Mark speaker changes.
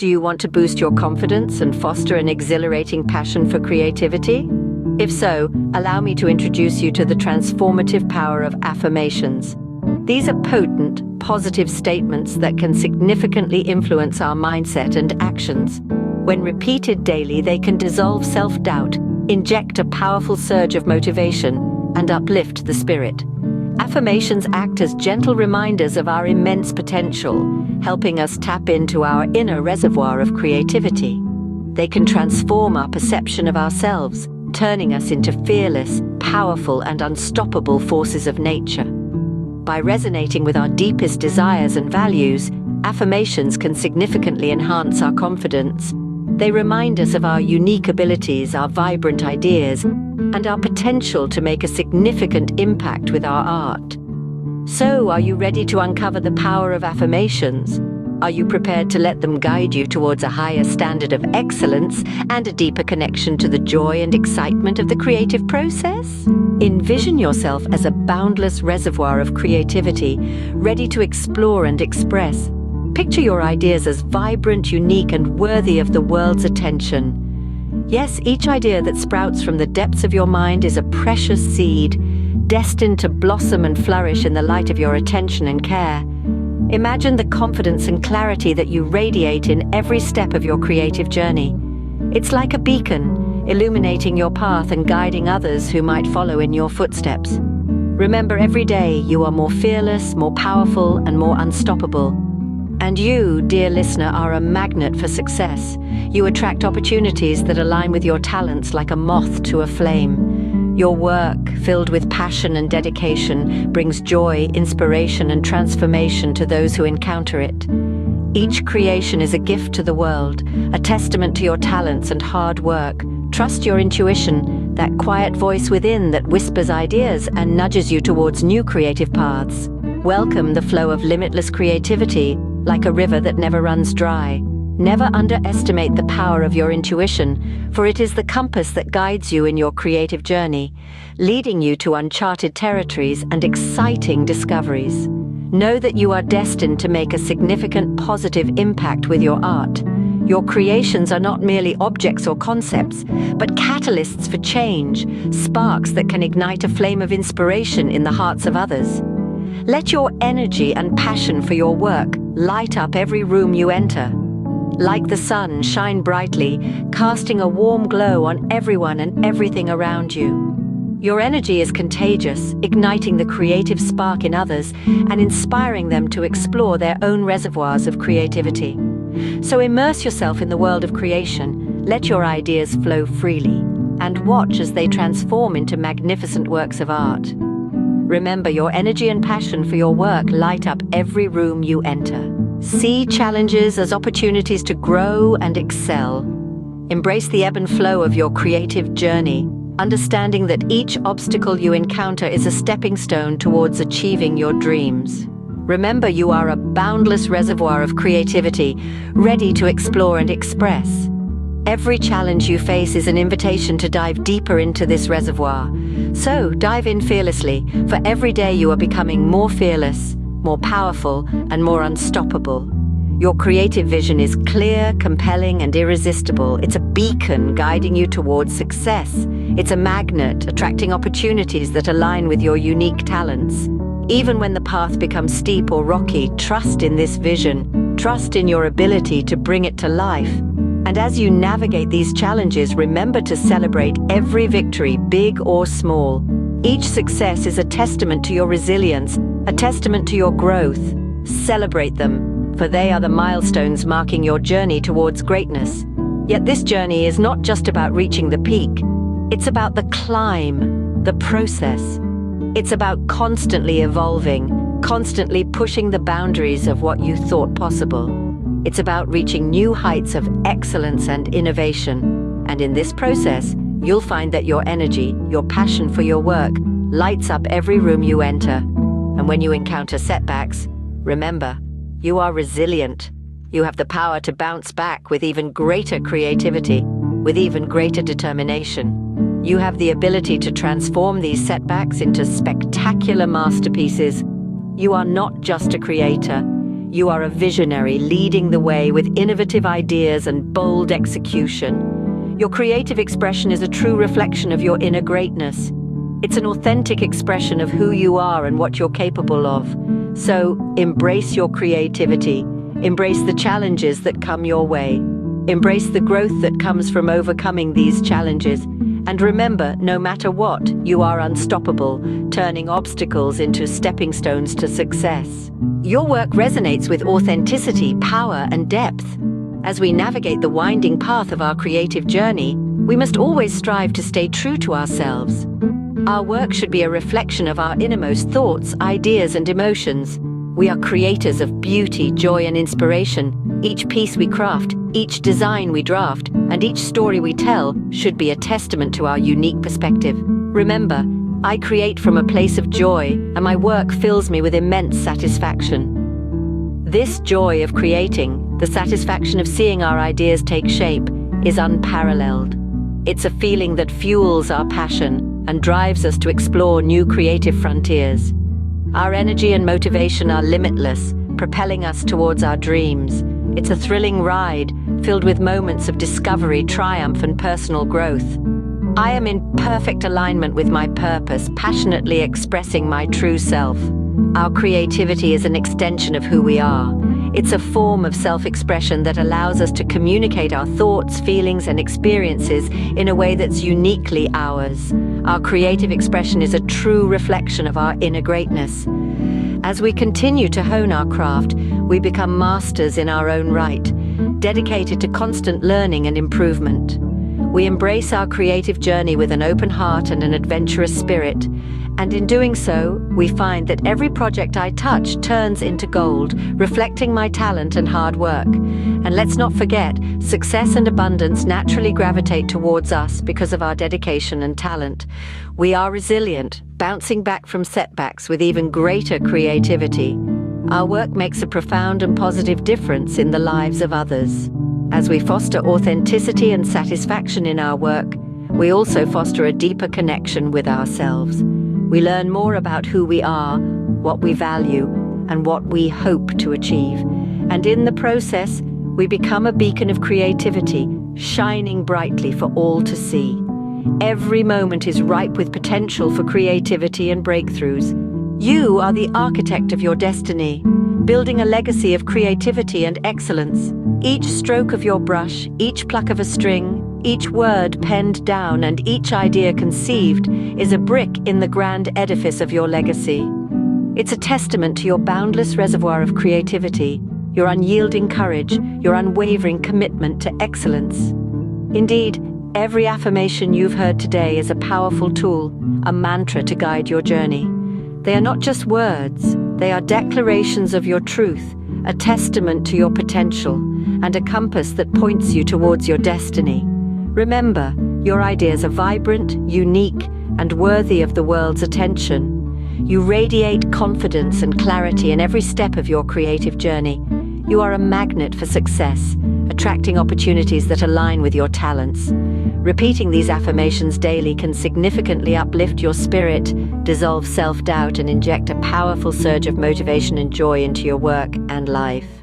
Speaker 1: Do you want to boost your confidence and foster an exhilarating passion for creativity? If so, allow me to introduce you to the transformative power of affirmations. These are potent, positive statements that can significantly influence our mindset and actions. When repeated daily, they can dissolve self-doubt, inject a powerful surge of motivation, and uplift the spirit. Affirmations act as gentle reminders of our immense potential, helping us tap into our inner reservoir of creativity. They can transform our perception of ourselves, turning us into fearless, powerful, and unstoppable forces of nature. By resonating with our deepest desires and values, affirmations can significantly enhance our confidence. They remind us of our unique abilities, our vibrant ideas, and our potential to make a significant impact with our art. So, are you ready to uncover the power of affirmations? Are you prepared to let them guide you towards a higher standard of excellence and a deeper connection to the joy and excitement of the creative process? Envision yourself as a boundless reservoir of creativity, ready to explore and express. Picture your ideas as vibrant, unique, and worthy of the world's attention. Yes, each idea that sprouts from the depths of your mind is a precious seed, destined to blossom and flourish in the light of your attention and care. Imagine the confidence and clarity that you radiate in every step of your creative journey. It's like a beacon, illuminating your path and guiding others who might follow in your footsteps. Remember, every day you are more fearless, more powerful, and more unstoppable. And you, dear listener, are a magnet for success. You attract opportunities that align with your talents like a moth to a flame. Your work, filled with passion and dedication, brings joy, inspiration, and transformation to those who encounter it. Each creation is a gift to the world, a testament to your talents and hard work. Trust your intuition, that quiet voice within that whispers ideas and nudges you towards new creative paths. Welcome the flow of limitless creativity, like a river that never runs dry. Never underestimate the power of your intuition, for it is the compass that guides you in your creative journey, leading you to uncharted territories and exciting discoveries. Know that you are destined to make a significant positive impact with your art. Your creations are not merely objects or concepts, but catalysts for change, sparks that can ignite a flame of inspiration in the hearts of others. Let your energy and passion for your work light up every room you enter. Like the sun, shine brightly, casting a warm glow on everyone and everything around you. Your energy is contagious, igniting the creative spark in others and inspiring them to explore their own reservoirs of creativity. So immerse yourself in the world of creation, let your ideas flow freely, and watch as they transform into magnificent works of art. Remember, your energy and passion for your work light up every room you enter. See challenges as opportunities to grow and excel. Embrace the ebb and flow of your creative journey, understanding that each obstacle you encounter is a stepping stone towards achieving your dreams. Remember, you are a boundless reservoir of creativity, ready to explore and express. Every challenge you face is an invitation to dive deeper into this reservoir. So, dive in fearlessly, for every day you are becoming more fearless, more powerful, and more unstoppable. Your creative vision is clear, compelling, and irresistible. It's a beacon guiding you towards success. It's a magnet attracting opportunities that align with your unique talents. Even when the path becomes steep or rocky, trust in this vision. Trust in your ability to bring it to life. And as you navigate these challenges, remember to celebrate every victory, big or small. Each success is a testament to your resilience, a testament to your growth. Celebrate them, for they are the milestones marking your journey towards greatness. Yet this journey is not just about reaching the peak. It's about the climb, the process. It's about constantly evolving, constantly pushing the boundaries of what you thought possible. It's about reaching new heights of excellence and innovation. And in this process, you'll find that your energy, your passion for your work, lights up every room you enter. And when you encounter setbacks, remember, you are resilient. You have the power to bounce back with even greater creativity, with even greater determination. You have the ability to transform these setbacks into spectacular masterpieces. You are not just a creator. You are a visionary leading the way with innovative ideas and bold execution. Your creative expression is a true reflection of your inner greatness. It's an authentic expression of who you are and what you're capable of. So, embrace your creativity. Embrace the challenges that come your way. Embrace the growth that comes from overcoming these challenges. And remember, no matter what, you are unstoppable, turning obstacles into stepping stones to success. Your work resonates with authenticity, power, and depth. As we navigate the winding path of our creative journey, we must always strive to stay true to ourselves. Our work should be a reflection of our innermost thoughts, ideas, and emotions. We are creators of beauty, joy, and inspiration. Each piece we craft, each design we draft, and each story we tell should be a testament to our unique perspective. Remember, I create from a place of joy, and my work fills me with immense satisfaction. This joy of creating, the satisfaction of seeing our ideas take shape, is unparalleled. It's a feeling that fuels our passion and drives us to explore new creative frontiers. Our energy and motivation are limitless, propelling us towards our dreams. It's a thrilling ride, filled with moments of discovery, triumph, and personal growth. I am in perfect alignment with my purpose, passionately expressing my true self. Our creativity is an extension of who we are. It's a form of self-expression that allows us to communicate our thoughts, feelings, and experiences in a way that's uniquely ours. Our creative expression is a true reflection of our inner greatness. As we continue to hone our craft, we become masters in our own right, dedicated to constant learning and improvement. We embrace our creative journey with an open heart and an adventurous spirit, and in doing so, we find that every project I touch turns into gold, reflecting my talent and hard work. And let's not forget, success and abundance naturally gravitate towards us because of our dedication and talent. We are resilient, bouncing back from setbacks with even greater creativity. Our work makes a profound and positive difference in the lives of others. As we foster authenticity and satisfaction in our work, we also foster a deeper connection with ourselves. We learn more about who we are, what we value, and what we hope to achieve. And in the process, we become a beacon of creativity, shining brightly for all to see. Every moment is ripe with potential for creativity and breakthroughs. You are the architect of your destiny, building a legacy of creativity and excellence. Each stroke of your brush, each pluck of a string, each word penned down, and each idea conceived is a brick in the grand edifice of your legacy. It's a testament to your boundless reservoir of creativity, your unyielding courage, your unwavering commitment to excellence. Indeed, every affirmation you've heard today is a powerful tool, a mantra to guide your journey. They are not just words, they are declarations of your truth, a testament to your potential, and a compass that points you towards your destiny. Remember, your ideas are vibrant, unique, and worthy of the world's attention. You radiate confidence and clarity in every step of your creative journey. You are a magnet for success, attracting opportunities that align with your talents. Repeating these affirmations daily can significantly uplift your spirit, dissolve self-doubt, and inject a powerful surge of motivation and joy into your work and life.